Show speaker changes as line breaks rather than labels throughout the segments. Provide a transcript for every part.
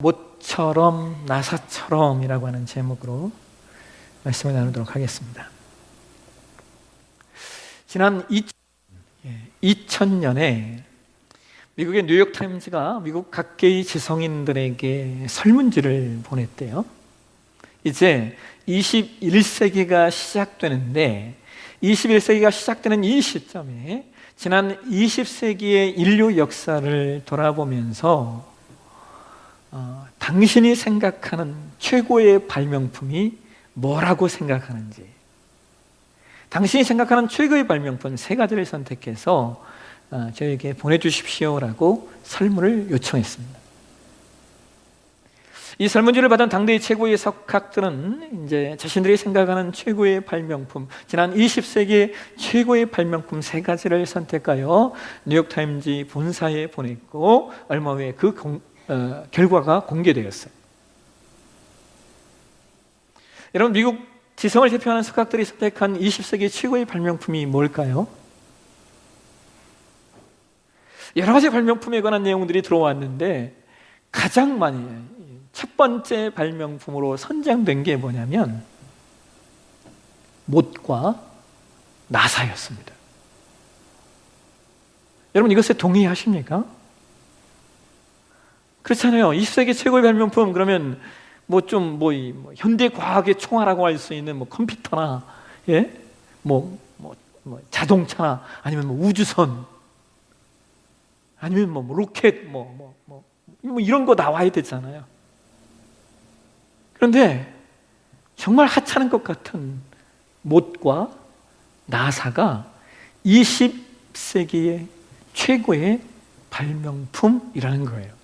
모처럼 나사처럼이라고 하는 제목으로 말씀을 나누도록 하겠습니다. 지난 2000년에 미국의 뉴욕타임즈가 미국 각계의 지성인들에게 설문지를 보냈대요. 이제 21세기가 시작되는데 21세기가 시작되는 이 시점에 지난 20세기의 인류 역사를 돌아보면서 당신이 생각하는 최고의 발명품이 뭐라고 생각하는지, 당신이 생각하는 최고의 발명품 3가지를 선택해서 저에게 보내주십시오라고 설문을 요청했습니다. 이 설문지를 받은 당대의 최고의 석학들은 이제 자신들이 생각하는 최고의 발명품, 지난 20세기의 최고의 발명품 3가지를 선택하여 뉴욕타임즈 본사에 보냈고 얼마 후에 그 결과가 공개되었어요. 여러분, 미국 지성을 대표하는 석학들이 선택한 20세기 최고의 발명품이 뭘까요? 여러 가지 발명품에 관한 내용들이 들어왔는데 가장 많이 첫 번째 발명품으로 선정된 게 뭐냐면 못과 나사였습니다. 여러분, 이것에 동의하십니까? 그렇잖아요. 20세기 최고의 발명품 그러면 현대 과학의 총알이라고 할 수 있는 컴퓨터나 자동차나 아니면 우주선 아니면 로켓 이런 거 나와야 되잖아요. 그런데 정말 하찮은 것 같은 못과 나사가 20세기의 최고의 발명품이라는 거예요.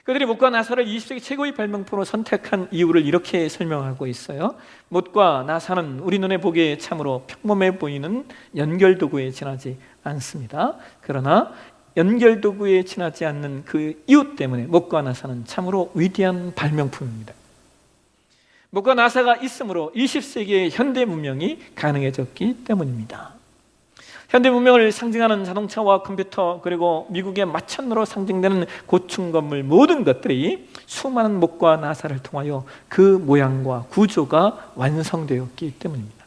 그들이 못과 나사를 20세기 최고의 발명품으로 선택한 이유를 이렇게 설명하고 있어요. 못과 나사는 우리 눈에 보기에 참으로 평범해 보이는 연결도구에 지나지 않습니다. 그러나 연결도구에 지나지 않는 그 이유 때문에 못과 나사는 참으로 위대한 발명품입니다. 못과 나사가 있으므로 20세기의 현대 문명이 가능해졌기 때문입니다. 현대 문명을 상징하는 자동차와 컴퓨터, 그리고 미국의 마천루로 상징되는 고층 건물, 모든 것들이 수많은 못과 나사를 통하여 그 모양과 구조가 완성되었기 때문입니다.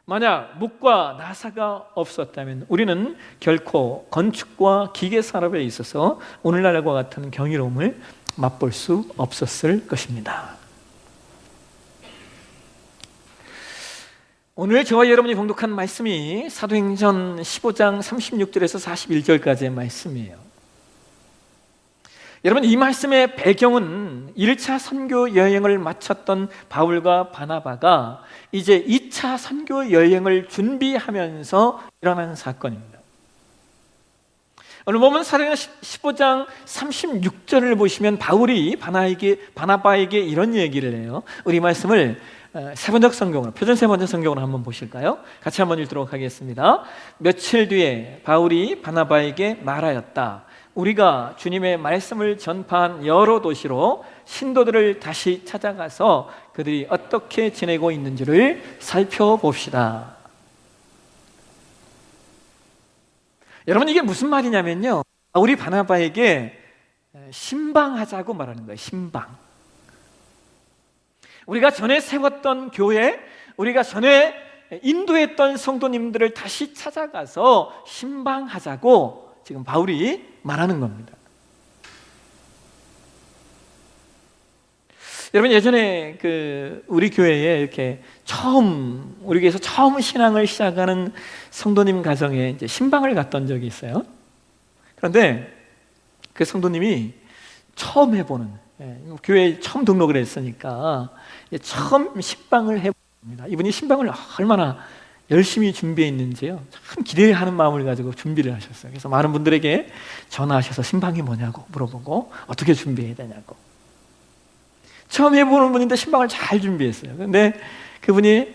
만약 못과 나사가 없었다면 우리는 결코 건축과 기계 산업에 있어서 오늘날과 같은 경이로움을 맛볼 수 없었을 것입니다. 오늘 저와 여러분이 봉독한 말씀이 사도행전 15장 36절에서 41절까지의 말씀이에요. 여러분, 이 말씀의 배경은 1차 선교 여행을 마쳤던 바울과 바나바가 이제 2차 선교 여행을 준비하면서 일어난 사건입니다. 오늘 보면 사도행전 15장 36절을 보시면 바울이 바나바에게 이런 얘기를 해요. 우리 말씀을 세번역 성경으로, 표준 세번역 성경으로 한번 보실까요? 같이 한번 읽도록 하겠습니다. 며칠 뒤에 바울이 바나바에게 말하였다. 우리가 주님의 말씀을 전파한 여러 도시로 신도들을 다시 찾아가서 그들이 어떻게 지내고 있는지를 살펴봅시다. 여러분, 이게 무슨 말이냐면요, 바울이 바나바에게 신방하자고 말하는 거예요. 신방. 우리가 전에 세웠던 교회, 우리가 전에 인도했던 성도님들을 다시 찾아가서 신방하자고 지금 바울이 말하는 겁니다. 여러분, 예전에 우리 교회에 이렇게 우리 교회에서 처음 신앙을 시작하는 성도님 가정에 이제 신방을 갔던 적이 있어요. 그런데 그 성도님이 처음 해보는, 교회에 처음 등록을 했으니까 처음 신방을 해봅니다. 이분이 신방을 얼마나 열심히 준비했는지요, 참 기대하는 마음을 가지고 준비를 하셨어요. 그래서 많은 분들에게 전화하셔서 신방이 뭐냐고 물어보고 어떻게 준비해야 되냐고. 처음 해보는 분인데 신방을 잘 준비했어요. 그런데 그분이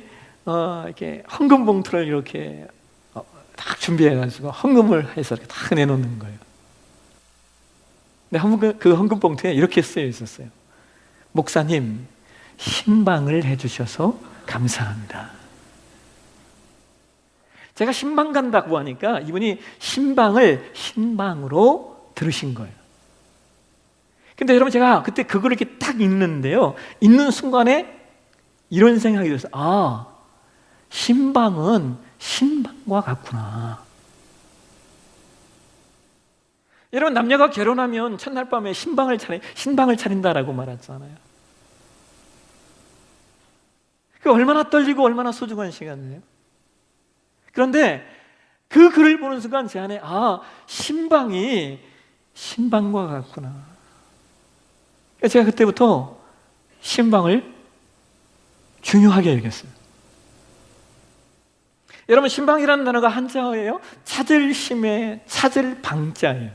이렇게 헌금 봉투를 이렇게 딱 준비해가지고 헌금을 해서 이렇게 딱 내놓는 거예요. 근데 그 헌금 봉투에 이렇게 쓰여 있었어요. 목사님, 신방을 해주셔서 감사합니다. 제가 신방 간다고 하니까 이분이 신방을 신방으로 들으신 거예요. 근데 여러분 제가 그때 그걸 이렇게 딱 읽는데요, 읽는 순간에 이런 생각이 들었어요. 아, 신방은 신방과 같구나. 여러분, 남녀가 결혼하면 첫날 밤에 신방을 차린다라고 말하잖아요. 그 얼마나 떨리고 얼마나 소중한 시간이에요. 그런데 그 글을 보는 순간 제 안에 아, 신방이 신방과 같구나. 제가 그때부터 신방을 중요하게 여겼어요. 여러분, 신방이라는 단어가 한자어예요. 찾을 심에 찾을 방자예요.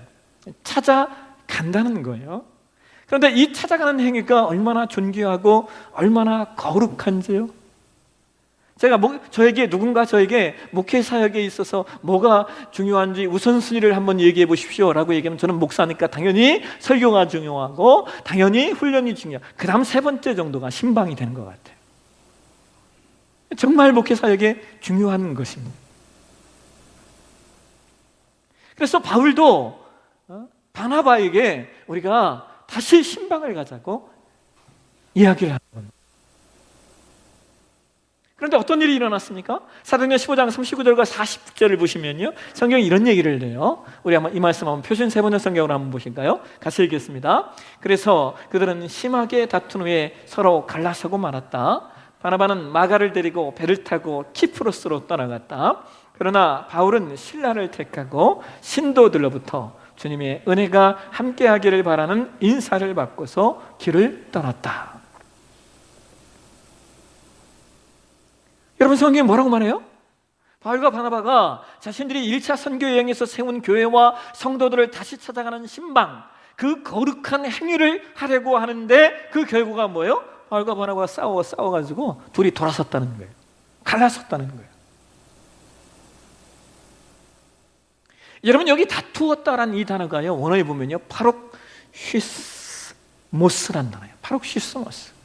찾아간다는 거예요. 그런데 이 찾아가는 행위가 얼마나 존귀하고 얼마나 거룩한지요. 제가 누군가 저에게 목회 사역에 있어서 뭐가 중요한지 우선순위를 한번 얘기해 보십시오 라고 얘기하면 저는 목사니까 당연히 설교가 중요하고 당연히 훈련이 중요하고 그 다음 세 번째 정도가 신방이 되는 것 같아요. 정말 목회 사역에 중요한 것입니다. 그래서 바울도 바나바에게 우리가 다시 신방을 가자고 이야기를 하는 겁니다. 그런데 어떤 일이 일어났습니까? 사도행전 15장 39절과 40절을 보시면요, 성경이 이런 얘기를 해요. 우리 한번 이 말씀 한번 표준 세 번역 성경으로 한번 보실까요? 같이 읽겠습니다. 그래서 그들은 심하게 다툰 후에 서로 갈라서고 말았다. 바나바는 마가를 데리고 배를 타고 키프로스로 떠나갔다. 그러나 바울은 실라를 택하고 신도들로부터 주님의 은혜가 함께하기를 바라는 인사를 받고서 길을 떠났다. 여러분, 성경이 뭐라고 말해요? 바울과 바나바가 자신들이 1차 선교 여행에서 세운 교회와 성도들을 다시 찾아가는 신방, 그 거룩한 행위를 하려고 하는데 그 결과가 뭐예요? 바울과 바나바가 싸워가지고 둘이 돌아섰다는 거예요. 갈라섰다는 거예요. 여러분, 여기 다투었다라는 이 단어가요, 원어에 보면요, 파록시스모스라는 단어예요. 파록시스모스.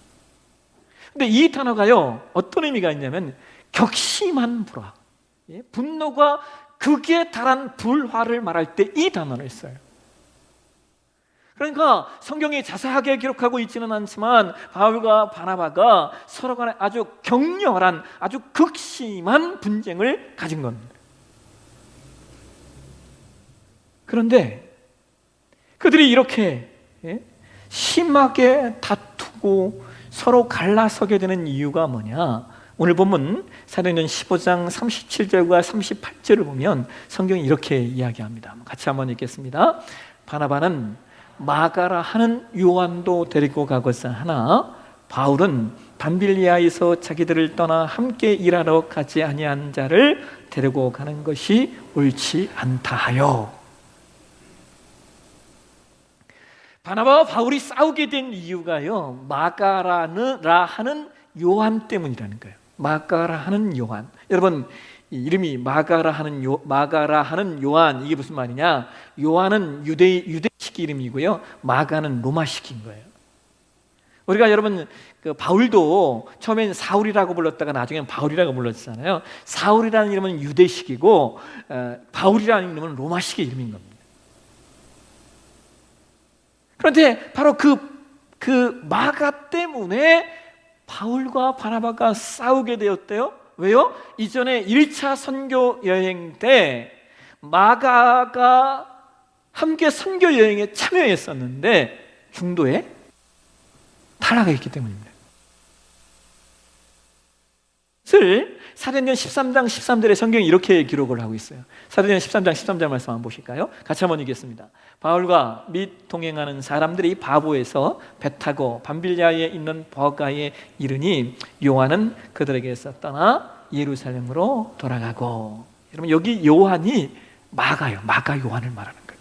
근데 이 단어가요, 어떤 의미가 있냐면 격심한 불화, 분노가 극에 달한 불화를 말할 때 이 단어를 써요. 그러니까 성경이 자세하게 기록하고 있지는 않지만 바울과 바나바가 서로 간에 아주 격렬한, 아주 극심한 분쟁을 가진 겁니다. 그런데 그들이 이렇게 심하게 다투고 서로 갈라서게 되는 이유가 뭐냐? 오늘 본문 사도행전 15장 37절과 38절을 보면 성경이 이렇게 이야기합니다. 같이 한번 읽겠습니다. 바나바는 마가라 하는 요한도 데리고 가고자 하나 바울은 밤빌리아에서 자기들을 떠나 함께 일하러 가지 아니한 자를 데리고 가는 것이 옳지 않다 하여. 바나바와 바울이 싸우게 된 이유가요, 마가라 하는 요한 때문이라는 거예요. 마가라 하는 요한. 여러분, 이름이 마가라 하는 요한, 이게 무슨 말이냐? 요한은 유대식 이름이고요, 마가는 로마식인 거예요. 우리가 여러분, 그 바울도 처음엔 사울이라고 불렀다가 나중에는 바울이라고 불렀잖아요. 사울이라는 이름은 유대식이고 바울이라는 이름은 로마식의 이름인 겁니다. 그런데 바로 그 마가 때문에 바울과 바나바가 싸우게 되었대요. 왜요? 이전에 1차 선교 여행 때 마가가 함께 선교 여행에 참여했었는데 중도에 타락했기 때문입니다. 사도행전 13장 13절에 성경이 이렇게 기록을 하고 있어요. 사도행전 13장 13절 말씀 한번 보실까요? 같이 한번 읽겠습니다. 바울과 및 동행하는 사람들이 바보에서 배 타고 밤빌리아에 있는 버가에 이르니 요한은 그들에게서 떠나 예루살렘으로 돌아가고. 여러분, 여기 요한이 마가요. 마가 요한을 말하는 거예요.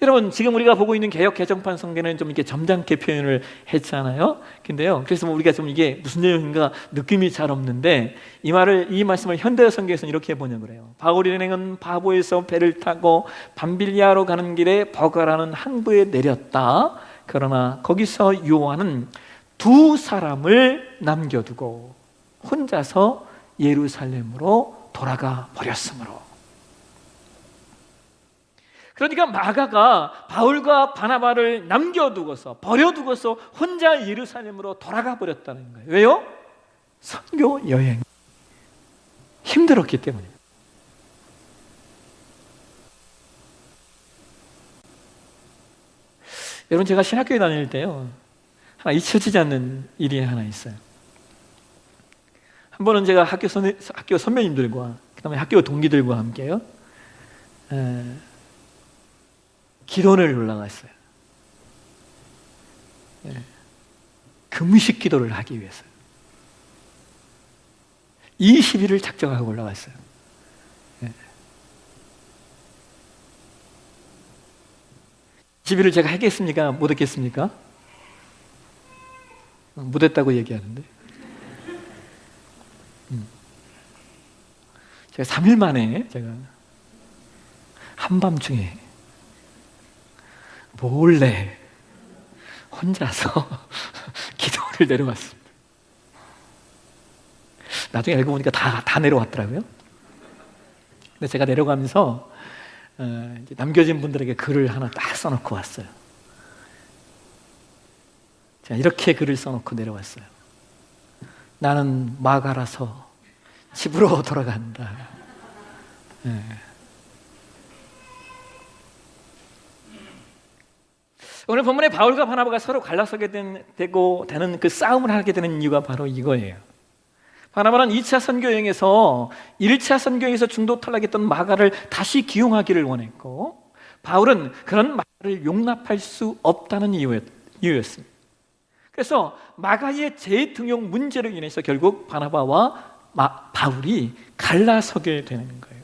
여러분, 지금 우리가 보고 있는 개역 개정판 성경은 좀 이렇게 점잖게 표현을 했잖아요. 근데요, 그래서 우리가 좀 이게 무슨 내용인가 느낌이 잘 없는데 이 말씀을 현대 성경에서는 이렇게 번역을 해요. 바울 일행은 바보에서 배를 타고 밤빌리아로 가는 길에 버가라는 항구에 내렸다. 그러나 거기서 요한은 두 사람을 남겨두고 혼자서 예루살렘으로 돌아가 버렸으므로. 그러니까 마가가 바울과 바나바를 남겨두고서 버려두고서 혼자 예루살렘으로 돌아가 버렸다는 거예요. 왜요? 선교 여행 힘들었기 때문이에요. 여러분, 제가 신학교에 다닐 때요, 하나 잊혀지지 않는 일이 하나 있어요. 한 번은 제가 학교 선배님들과 그다음에 학교 동기들과 함께요, 기도를 올라갔어요. 금식 기도를 하기 위해서요. 20일을 작정하고 올라갔어요. 집일을 제가 했겠습니까? 못 했겠습니까? 못 했다고 얘기하는데, 제가 3일 만에 제가 한밤중에 몰래 혼자서 기도를 내려왔습니다. 나중에 알고 보니까 다 내려왔더라고요. 근데 제가 내려가면서 이제 남겨진 분들에게 글을 하나 딱 써놓고 왔어요. 제가 이렇게 글을 써놓고 내려왔어요. 나는 마가라서 집으로 돌아간다. 오늘 본문에 바울과 바나바가 서로 갈라서게 되는 그 싸움을 하게 되는 이유가 바로 이거예요. 바나바는 2차 선교여행에서 1차 선교에서 중도 탈락했던 마가를 다시 기용하기를 원했고, 바울은 그런 마가를 용납할 수 없다는 이유였습니다. 그래서 마가의 재등용 문제로 인해서 결국 바나바와 바울이 갈라서게 되는 거예요.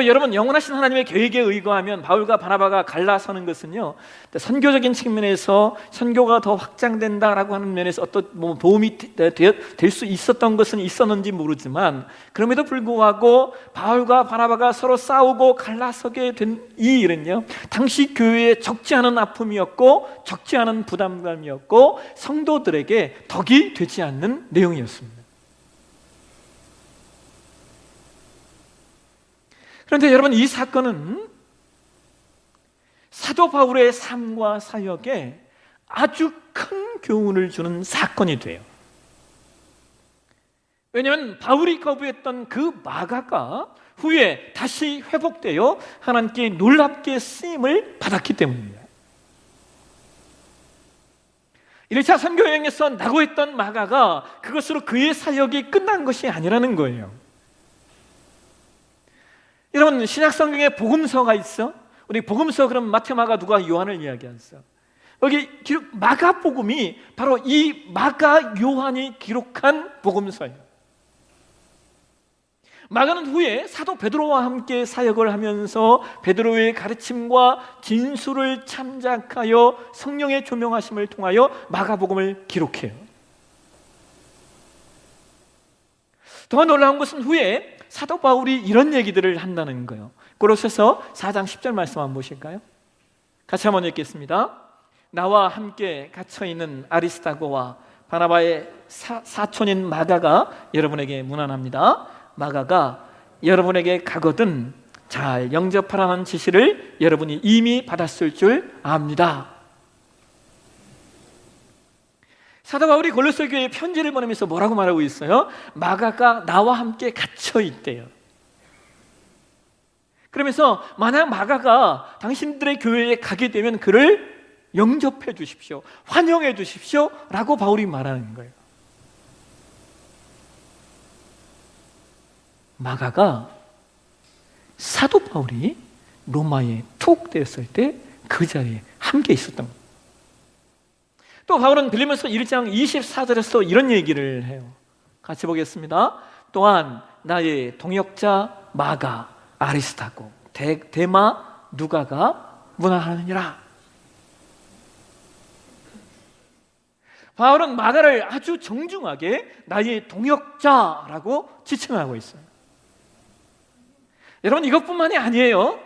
여러분, 영원하신 하나님의 계획에 의거하면 바울과 바나바가 갈라서는 것은요, 선교적인 측면에서 선교가 더 확장된다라고 하는 면에서 어떤 도움이 될 수 있었던 것은 있었는지 모르지만, 그럼에도 불구하고 바울과 바나바가 서로 싸우고 갈라서게 된 이 일은요, 당시 교회에 적지 않은 아픔이었고 적지 않은 부담감이었고 성도들에게 덕이 되지 않는 내용이었습니다. 그런데 여러분, 이 사건은 사도 바울의 삶과 사역에 아주 큰 교훈을 주는 사건이 돼요. 왜냐하면 바울이 거부했던 그 마가가 후에 다시 회복되어 하나님께 놀랍게 쓰임을 받았기 때문입니다. 1차 선교여행에서 낙오했던 마가가 그것으로 그의 사역이 끝난 것이 아니라는 거예요. 여러분, 신약 성경에 복음서가 있어? 우리 복음서 그럼 마태, 마가, 누가, 요한을 이야기했어. 여기 마가복음이 바로 이 마가 요한이 기록한 복음서예요. 마가는 후에 사도 베드로와 함께 사역을 하면서 베드로의 가르침과 진술을 참작하여 성령의 조명하심을 통하여 마가복음을 기록해요. 더 놀라운 것은 후에 사도 바울이 이런 얘기들을 한다는 거예요. 고로새서 4장 10절 말씀 한번 보실까요? 같이 한번 읽겠습니다. 나와 함께 갇혀있는 아리스다고와 바나바의 사촌인 마가가 여러분에게 문안합니다. 마가가 여러분에게 가거든 잘 영접하라는 지시를 여러분이 이미 받았을 줄 압니다. 사도 바울이 골로새 교회에 편지를 보내면서 뭐라고 말하고 있어요? 마가가 나와 함께 갇혀 있대요. 그러면서 만약 마가가 당신들의 교회에 가게 되면 그를 영접해 주십시오, 환영해 주십시오 라고 바울이 말하는 거예요. 마가가 사도 바울이 로마에 투옥되었을 때 그 자리에 함께 있었던 거예요. 또 바울은 빌립보서 1장 24절에서 이런 얘기를 해요. 같이 보겠습니다. 또한 나의 동역자 마가, 아리스타고, 데마, 누가가 문안하느니라. 바울은 마가를 아주 정중하게 나의 동역자라고 지칭하고 있어요. 여러분, 이것뿐만이 아니에요.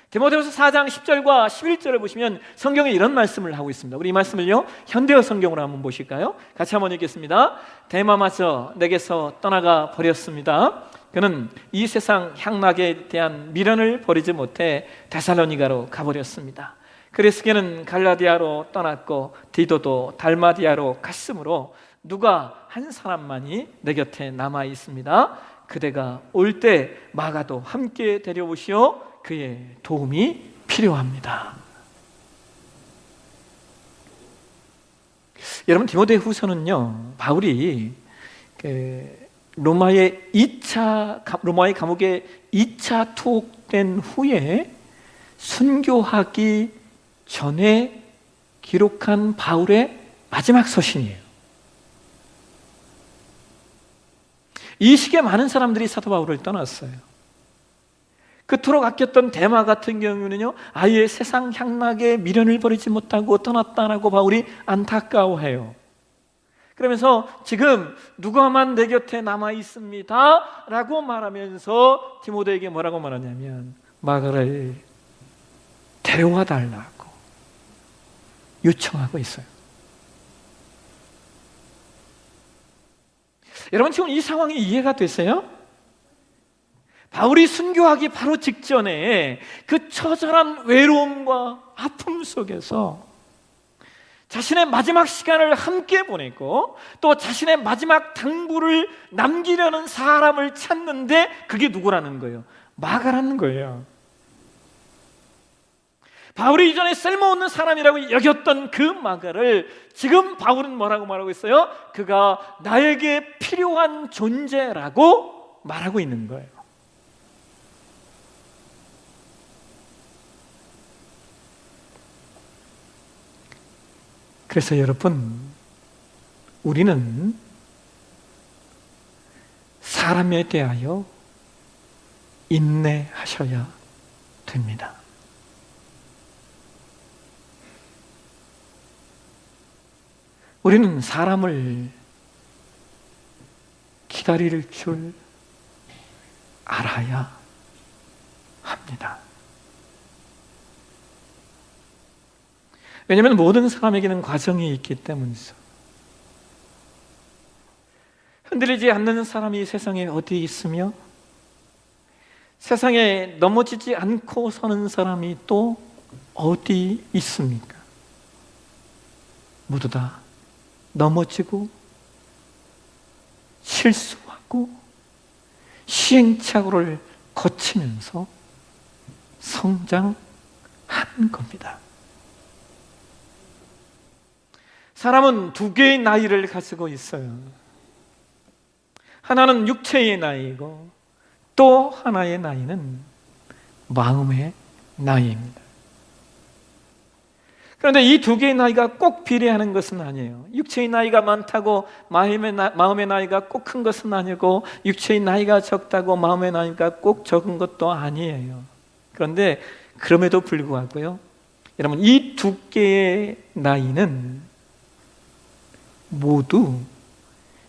디모데후서 4장 10절과 11절을 보시면 성경에 이런 말씀을 하고 있습니다. 우리 이 말씀을요, 현대어 성경으로 한번 보실까요? 같이 한번 읽겠습니다. 데마마저 내게서 떠나가 버렸습니다. 그는 이 세상 향락에 대한 미련을 버리지 못해 데살로니가로 가버렸습니다. 그레스게는 갈라디아로 떠났고 디도도 달마디아로 갔으므로 누가 한 사람만이 내 곁에 남아 있습니다. 그대가 올 때 마가도 함께 데려오시어 그의 도움이 필요합니다. 여러분, 디모데후서는요, 바울이 로마의 감옥에 2차 투옥된 후에 순교하기 전에 기록한 바울의 마지막 서신이에요. 이 시기에 많은 사람들이 사도 바울을 떠났어요. 그토록 아꼈던 데마 같은 경우는요, 아예 세상 향락에 미련을 버리지 못하고 떠났다라고 바울이 안타까워해요. 그러면서 지금 누가만 내 곁에 남아 있습니다 라고 말하면서 디모데에게 뭐라고 말하냐면 마가를 데려와 달라고 요청하고 있어요. 여러분, 지금 이 상황이 이해가 되세요? 바울이 순교하기 바로 직전에 그 처절한 외로움과 아픔 속에서 자신의 마지막 시간을 함께 보내고 또 자신의 마지막 당부를 남기려는 사람을 찾는데 그게 누구라는 거예요? 마가라는 거예요. 바울이 이전에 쓸모없는 사람이라고 여겼던 그 마가를 지금 바울은 뭐라고 말하고 있어요? 그가 나에게 필요한 존재라고 말하고 있는 거예요. 그래서 여러분, 우리는 사람에 대하여 인내하셔야 됩니다. 우리는 사람을 기다릴 줄 알아야 합니다. 왜냐하면 모든 사람에게는 과정이 있기 때문이죠. 흔들리지 않는 사람이 세상에 어디 있으며 세상에 넘어지지 않고 서는 사람이 또 어디 있습니까? 모두 다 넘어지고 실수하고 시행착오를 거치면서 성장한 겁니다. 사람은 두 개의 나이를 가지고 있어요. 하나는 육체의 나이이고 또 하나의 나이는 마음의 나이입니다. 그런데 이 두 개의 나이가 꼭 비례하는 것은 아니에요. 육체의 나이가 많다고 마음의 나이가 꼭 큰 것은 아니고 육체의 나이가 적다고 마음의 나이가 꼭 적은 것도 아니에요. 그런데 그럼에도 불구하고요, 여러분, 이 두 개의 나이는 모두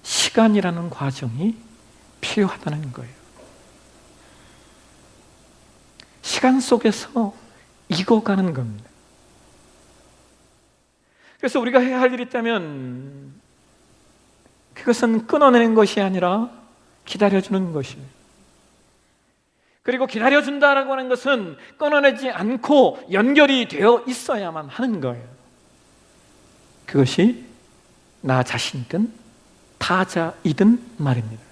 시간이라는 과정이 필요하다는 거예요. 시간 속에서 익어가는 겁니다. 그래서 우리가 해야 할 일이 있다면 그것은 끊어내는 것이 아니라 기다려주는 것이에요. 그리고 기다려준다라고 하는 것은 끊어내지 않고 연결이 되어 있어야만 하는 거예요. 그것이 나 자신이든 타자이든 말입니다.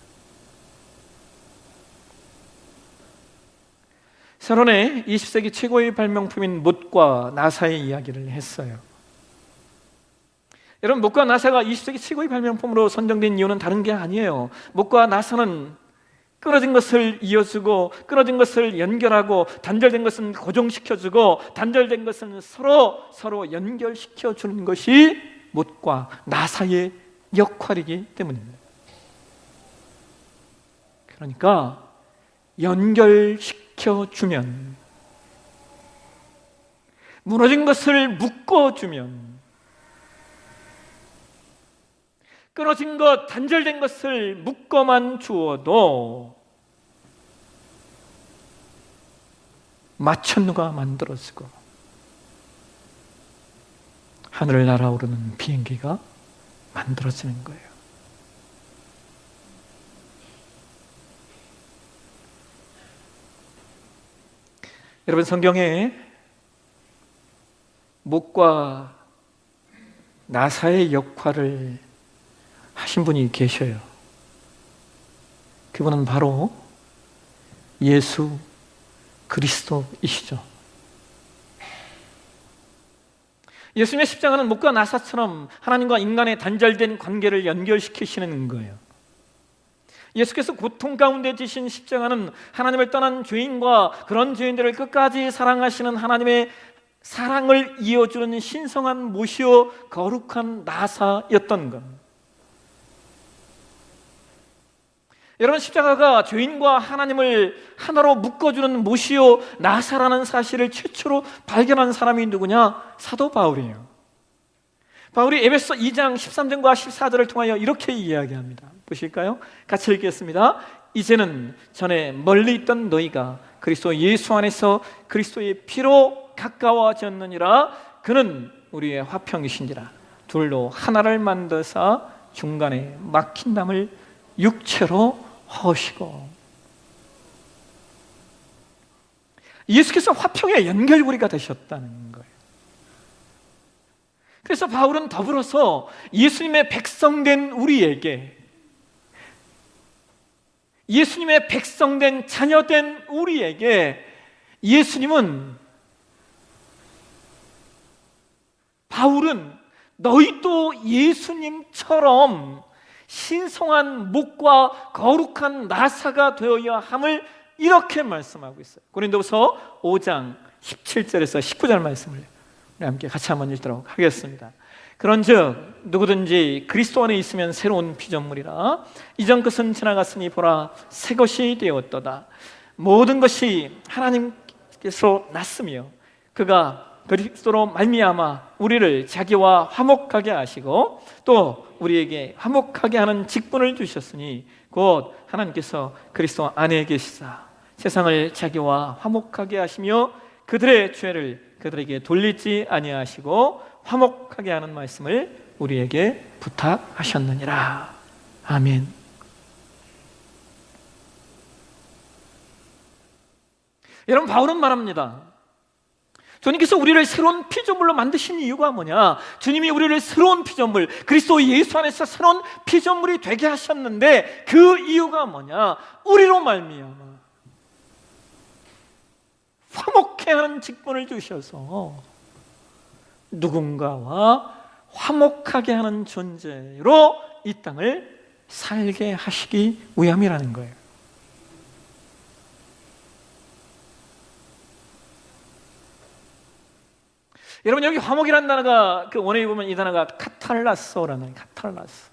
서론에 20세기 최고의 발명품인 못과 나사의 이야기를 했어요. 여러분, 못과 나사가 20세기 최고의 발명품으로 선정된 이유는 다른 게 아니에요. 못과 나사는 끊어진 것을 이어주고 끊어진 것을 연결하고 단절된 것은 고정시켜주고 단절된 것은 서로 연결시켜주는 것이 못과 나사의 역할이기 때문입니다. 그러니까 연결시켜주면, 무너진 것을 묶어주면, 끊어진 것, 단절된 것을 묶어만 주어도 마천루가 만들어지고 하늘을 날아오르는 비행기가 만들어지는 거예요. 여러분, 성경에 목과 나사의 역할을 하신 분이 계셔요. 그분은 바로 예수 그리스도이시죠. 예수님의 십자가는 목과 나사처럼 하나님과 인간의 단절된 관계를 연결시키시는 거예요. 예수께서 고통 가운데 지신 십자가는 하나님을 떠난 죄인과 그런 죄인들을 끝까지 사랑하시는 하나님의 사랑을 이어주는 신성한 못이요 거룩한 나사였던 것. 여러분, 십자가가 죄인과 하나님을 하나로 묶어주는 못이요 나사라는 사실을 최초로 발견한 사람이 누구냐? 사도 바울이에요. 바울이 에베소 2장 13절과 14절을 통하여 이렇게 이야기합니다. 보실까요? 같이 읽겠습니다. 이제는 전에 멀리 있던 너희가 그리스도 예수 안에서 그리스도의 피로 가까워졌느니라. 그는 우리의 화평이신지라. 둘로 하나를 만드사 중간에 막힌 담을 육체로 허시고. 예수께서 화평의 연결고리가 되셨다는 거예요. 그래서 바울은 더불어서 예수님의 백성된 우리에게, 예수님의 백성된 자녀된 우리에게 바울은 너희도 예수님처럼 신성한 목과 거룩한 나사가 되어야 함을 이렇게 말씀하고 있어요. 고린도후서 5장 17절에서 19절 말씀을 우리 함께 같이 한번 읽도록 하겠습니다. 그런즉 누구든지 그리스도 안에 있으면 새로운 피조물이라. 이전 것은 지나갔으니 보라 새 것이 되었도다. 모든 것이 하나님께서 났으며 그가 그리스도로 말미암아 우리를 자기와 화목하게 하시고 또 우리에게 화목하게 하는 직분을 주셨으니 곧 하나님께서 그리스도 안에 계시사 세상을 자기와 화목하게 하시며 그들의 죄를 그들에게 돌리지 아니하시고 화목하게 하는 말씀을 우리에게 부탁하셨느니라. 아멘. 여러분, 바울은 말합니다. 주님께서 우리를 새로운 피조물로 만드신 이유가 뭐냐? 주님이 우리를 새로운 피조물, 그리스도 예수 안에서 새로운 피조물이 되게 하셨는데 그 이유가 뭐냐? 우리로 말미암아 화목해 하는 직분을 주셔서 누군가와 화목하게 하는 존재로 이 땅을 살게 하시기 위함이라는 거예요. 여러분, 여기 화목이라는 단어가 그 원어에 보면 이 단어가 카탈라소라는 단어예요. 카탈라소.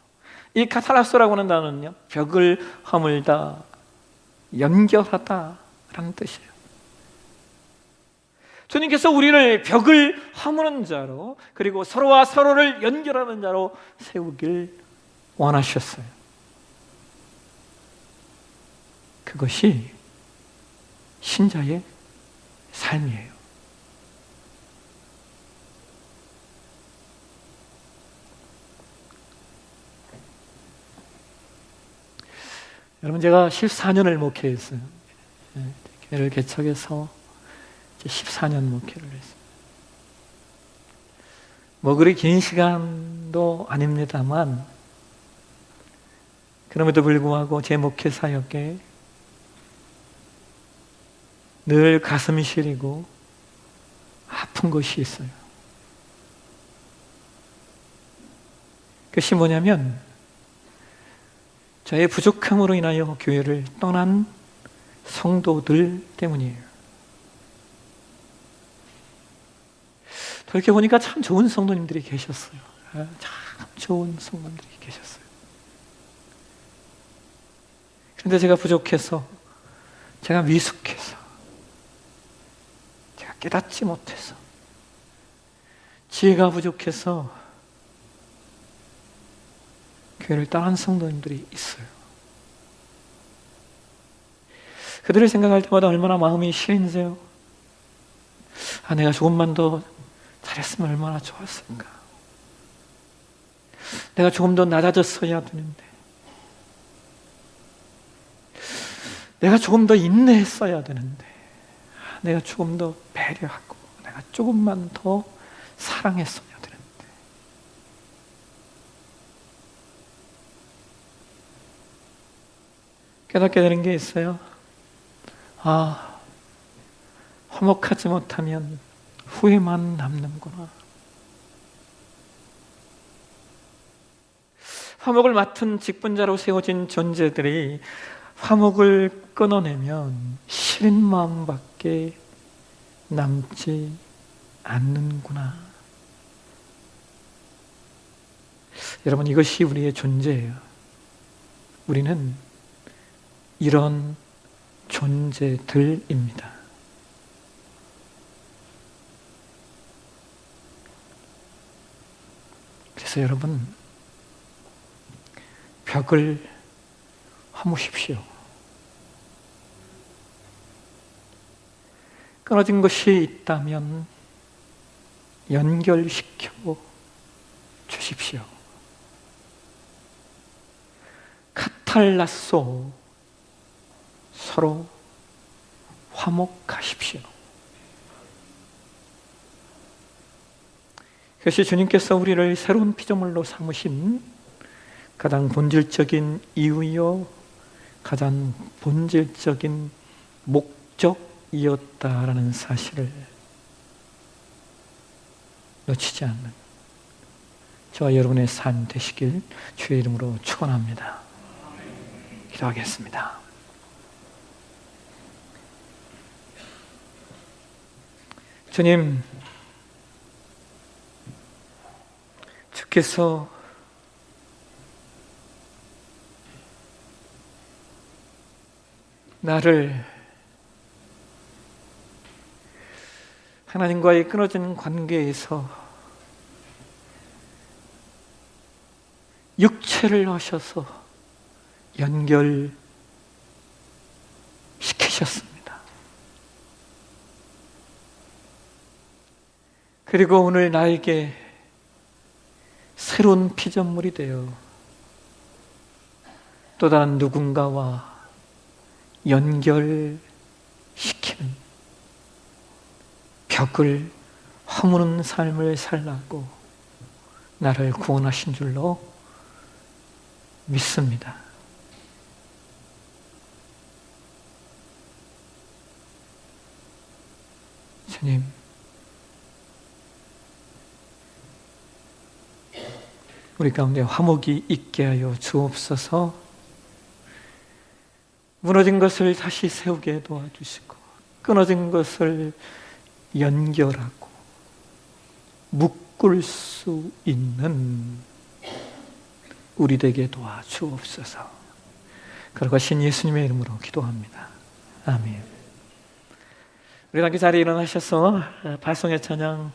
이 카탈라소라고 하는 단어는요, 벽을 허물다, 연결하다라는 뜻이에요. 주님께서 우리를 벽을 허무는 자로 그리고 서로와 서로를 연결하는 자로 세우길 원하셨어요. 그것이 신자의 삶이에요. 여러분, 제가 14년을 목회했어요. 교회를 개척해서 14년 목회를 했습니다. 뭐 그리 긴 시간도 아닙니다만 그럼에도 불구하고 제 목회 사역에 늘 가슴이 시리고 아픈 것이 있어요. 그것이 뭐냐면 저의 부족함으로 인하여 교회를 떠난 성도들 때문이에요. 돌이켜보니까 참 좋은 성도님들이 계셨어요. 참 좋은 성도님들이 계셨어요. 그런데 제가 부족해서, 제가 미숙해서, 제가 깨닫지 못해서, 지혜가 부족해서 교회를 떠난 성도님들이 있어요. 그들을 생각할 때마다 얼마나 마음이 시린데요. 내가 조금만 더 잘했으면 얼마나 좋았을까. 내가 조금 더 낮아졌어야 되는데, 내가 조금 더 인내했어야 되는데, 내가 조금 더 배려하고 내가 조금만 더 사랑했어야 되는데. 깨닫게 되는 게 있어요. 화목하지 못하면 후회만 남는구나. 화목을 맡은 직분자로 세워진 존재들이 화목을 끊어내면 시린 마음밖에 남지 않는구나. 여러분, 이것이 우리의 존재예요. 우리는 이런 존재들입니다. 그래서 여러분, 벽을 허무십시오. 끊어진 것이 있다면 연결시켜 주십시오. 카탈라소, 서로 화목하십시오. 그것이 주님께서 우리를 새로운 피조물로 삼으신 가장 본질적인 이유요, 가장 본질적인 목적이었다라는 사실을 놓치지 않는 저와 여러분의 삶 되시길 주의 이름으로 축원합니다. 기도하겠습니다. 주님, 주께서 나를 하나님과의 끊어진 관계에서 육체를 하셔서 연결시키셨습니다. 그리고 오늘 나에게 새로운 피조물이 되어 또 다른 누군가와 연결시키는 벽을 허무는 삶을 살라고 나를 구원하신 줄로 믿습니다. 주님, 우리 가운데 화목이 있게 하여 주옵소서. 무너진 것을 다시 세우게 도와주시고 끊어진 것을 연결하고 묶을 수 있는 우리 되게 도와주옵소서. 그러신 예수님의 이름으로 기도합니다. 아멘. 우리 함께 자리에 일어나셔서 발송의 찬양